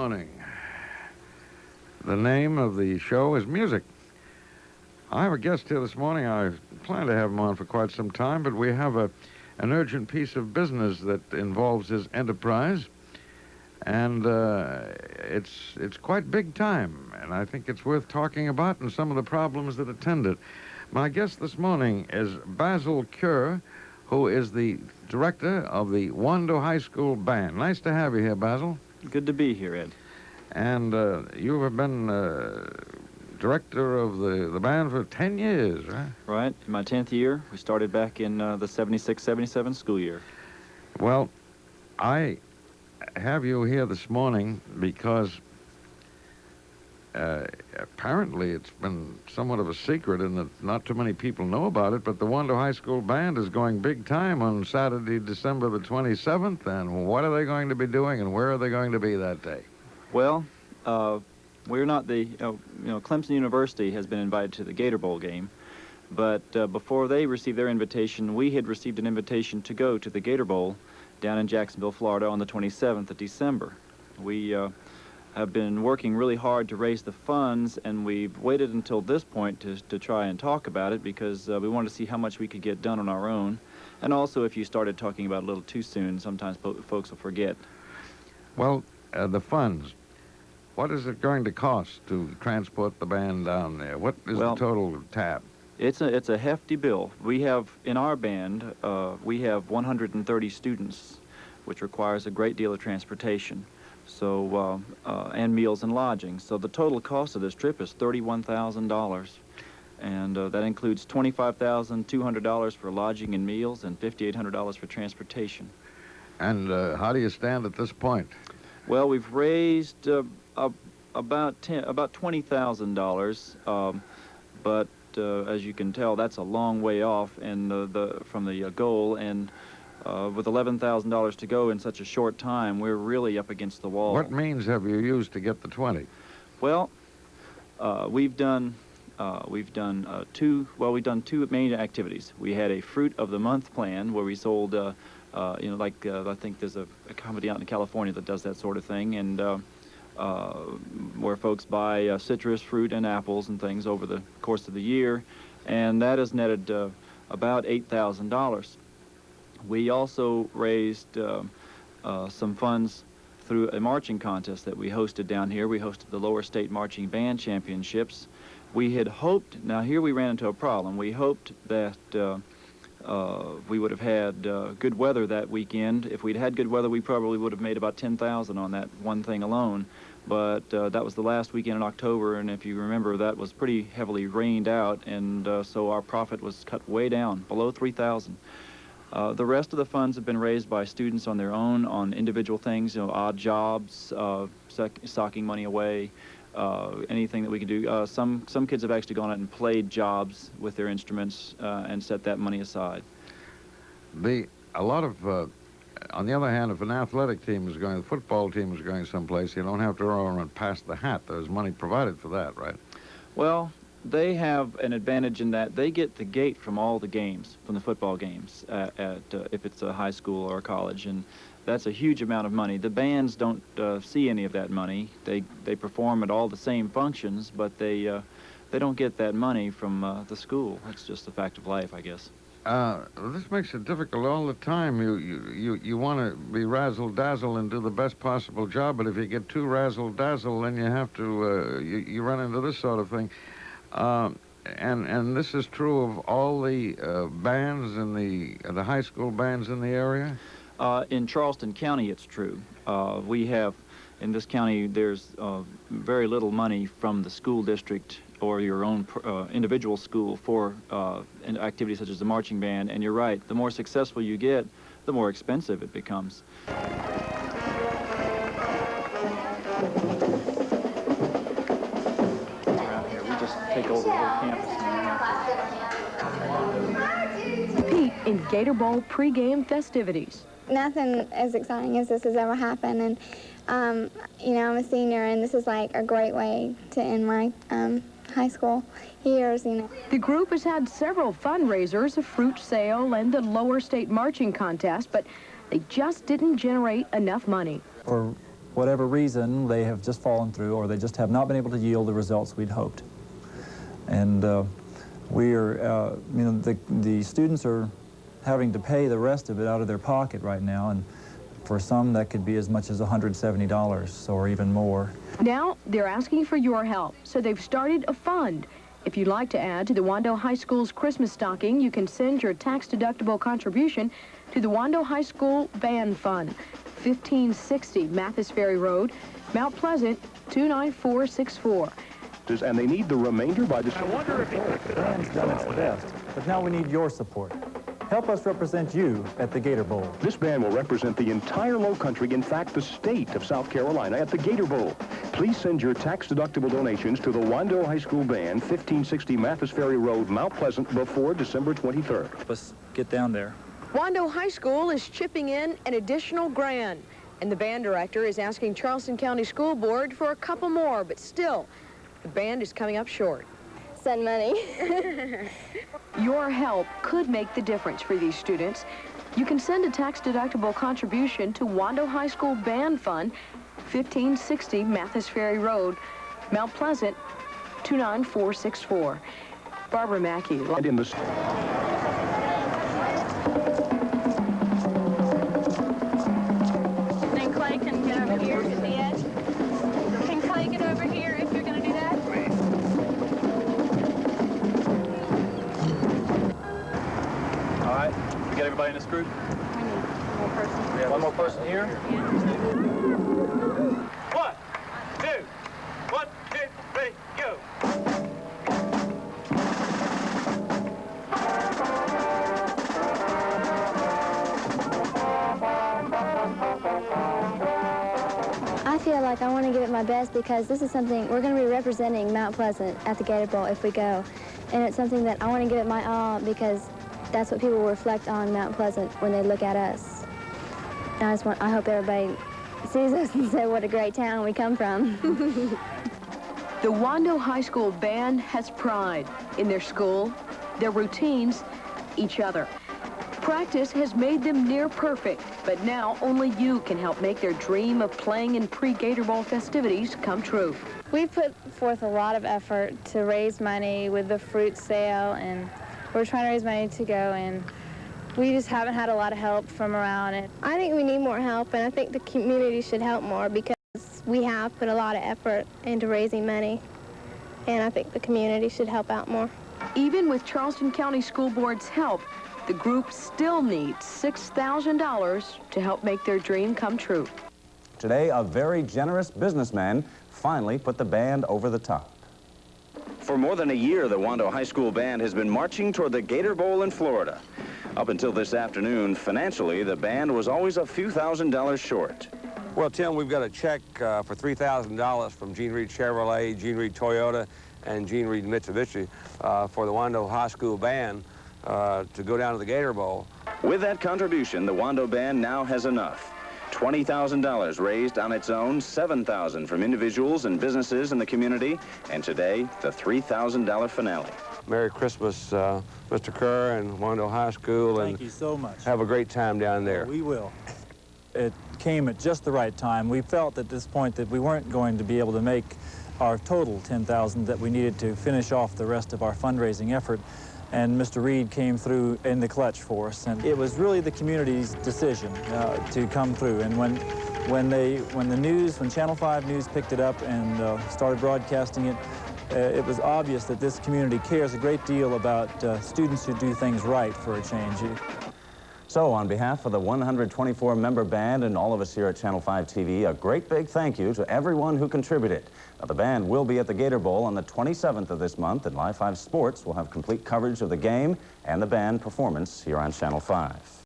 morning. The name of the show is Music. I have a guest here this morning. I plan to have him on for quite some time, but we have an urgent piece of business that involves his enterprise, and it's quite big time, and I think it's worth talking about and some of the problems that attend it. My guest this morning is Basil, who is the director of the Wando High School Band. Nice to have you here, Basil. Good to be here, Ed. And you have been director of the band for 10 years, right? Right, in my 10th year. We started back in the 76-77 school year. Well, I have you here this morning because apparently it's been somewhat of a secret and that not too many people know about it, but the Wando High School Band is going big time on Saturday, December the 27th, and what are they going to be doing and where are they going to be that day? Well, we're not the, Clemson University has been invited to the Gator Bowl game, but before they received their invitation, we had received an invitation to go to the Gator Bowl down in Jacksonville, Florida on the 27th of December. We have been working really hard to raise the funds, and we've waited until this point to try and talk about it because we wanted to see how much we could get done on our own. And also, if you started talking about it a little too soon, sometimes folks will forget. Well, the funds. What is it going to cost to transport the band down there? What is the total tab? It's a hefty bill. We have, in our band, we have 130 students, which requires a great deal of transportation. So, and meals and lodging. So the total cost of this trip is $31,000. And that includes $25,200 for lodging and meals and $5,800 for transportation. And how do you stand at this point? Well, we've raised about $20,000, but as you can tell, that's a long way off and from the goal. And with $11,000 to go in such a short time, we're really up against the wall. What means have you used to get the 20? Well, we've done two main activities. We had a Fruit of the Month plan where we sold, I think there's a company out in California that does that sort of thing, and where folks buy citrus, fruit, and apples and things over the course of the year, and that has netted about $8,000. We also raised some funds through a marching contest that we hosted down here. We hosted the Lower State Marching Band Championships. We had hoped, now here we ran into a problem. We hoped that we would have had good weather that weekend. If we'd had good weather, we probably would have made about $10,000 on that one thing alone. But that was the last weekend in October, and if you remember, that was pretty heavily rained out, and so our profit was cut way down, below $3,000. The rest of the funds have been raised by students on their own, on individual things, odd jobs, socking money away, anything that we can do. Some kids have actually gone out and played jobs with their instruments and set that money aside. On the other hand, if an athletic team is going, the football team is going someplace, you don't have to run and pass the hat. There's money provided for that, right? Well, they have an advantage in that they get the gate from all the games, from the football games, if it's a high school or a college, and that's a huge amount of money. The bands don't see any of that money. They perform at all the same functions, but they don't get that money from the school. That's just a fact of life, I guess. This makes it difficult all the time. You want to be razzle-dazzle and do the best possible job, but if you get too razzle-dazzle, then you have to, you run into this sort of thing. And this is true of all the bands in the high school bands in the area? In Charleston County, it's true. We have, in this county, there's very little money from the school district or your own individual school for activities such as the marching band. And you're right, the more successful you get, the more expensive it becomes. Take over the whole campus. Compete in Gator Bowl pregame festivities. Nothing as exciting as this has ever happened, and I'm a senior, and this is like a great way to end my high school years. The group has had several fundraisers, a fruit sale, and the Lower State Marching Contest, but they just didn't generate enough money. For whatever reason, they have just fallen through, or they just have not been able to yield the results we'd hoped. And we are, you know, the students are having to pay the rest of it out of their pocket right now, and for some that could be as much as $170 or even more. Now they're asking for your help, so they've started a fund. If you'd like to add to the Wando High School's Christmas stocking, you can send your tax-deductible contribution to the Wando High School Band Fund, 1560 Mathis Ferry Road, Mount Pleasant, 29464. And they need the remainder by December. I wonder if the band's done its best, but now we need your support. Help us represent you at the Gator Bowl. This band will represent the entire Low Country, in fact, the state of South Carolina, at the Gator Bowl. Please send your tax-deductible donations to the Wando High School Band, 1560 Mathis Ferry Road, Mount Pleasant, before December 23rd. Let's get down there. Wando High School is chipping in an additional $1,000, and the band director is asking Charleston County School Board for a couple more, but still, the band is coming up short. Send money. Your help could make the difference for these students. You can send a tax-deductible contribution to Wando High School Band Fund, 1560 Mathis Ferry Road, Mount Pleasant, 29464. Barbara Mackey. And in the... Then Clay can get over here to the edge. Can Clay get over here if you're going to do that? All right, we got everybody in this group? We have one more person here? One, two, three, go! I feel like I want to give it my best because this is something, we're going to be representing Mount Pleasant at the Gator Bowl if we go. And it's something that I want to give it my all because that's what people will reflect on Mount Pleasant when they look at us. And I hope everybody sees us and says what a great town we come from. The Wando High School Band has pride in their school, their routines, each other. Practice has made them near perfect, but now only you can help make their dream of playing in pre-Gator Bowl festivities come true. We put forth a lot of effort to raise money with the fruit sale, and we're trying to raise money to go, and we just haven't had a lot of help from around it. I think we need more help, and I think the community should help more because we have put a lot of effort into raising money, and I think the community should help out more. Even with Charleston County School Board's help, the group still needs $6,000 to help make their dream come true. Today, a very generous businessman finally put the band over the top. For more than a year, the Wando High School Band has been marching toward the Gator Bowl in Florida. Up until this afternoon, financially, the band was always a few $1,000s short. Well, Tim, we've got a check for $3,000 from Gene Reed Chevrolet, Gene Reed Toyota, and Gene Reed Mitsubishi for the Wando High School Band to go down to the Gator Bowl. With that contribution, the Wando Band now has enough. $20,000 raised on its own, $7,000 from individuals and businesses in the community, and today, the $3,000 finale. Merry Christmas, Mr. Kerr and Wando High School. Thank you so much. Have a great time down there. We will. It came at just the right time. We felt at this point that we weren't going to be able to make our total $10,000 that we needed to finish off the rest of our fundraising effort. And Mr. Reed came through in the clutch for us. And it was really the community's decision to come through. And when Channel 5 News picked it up and started broadcasting it, it was obvious that this community cares a great deal about students who do things right for a change. So on behalf of the 124-member band and all of us here at Channel 5 TV, a great big thank you to everyone who contributed. Now, the band will be at the Gator Bowl on the 27th of this month, and Live 5 Sports will have complete coverage of the game and the band performance here on Channel 5.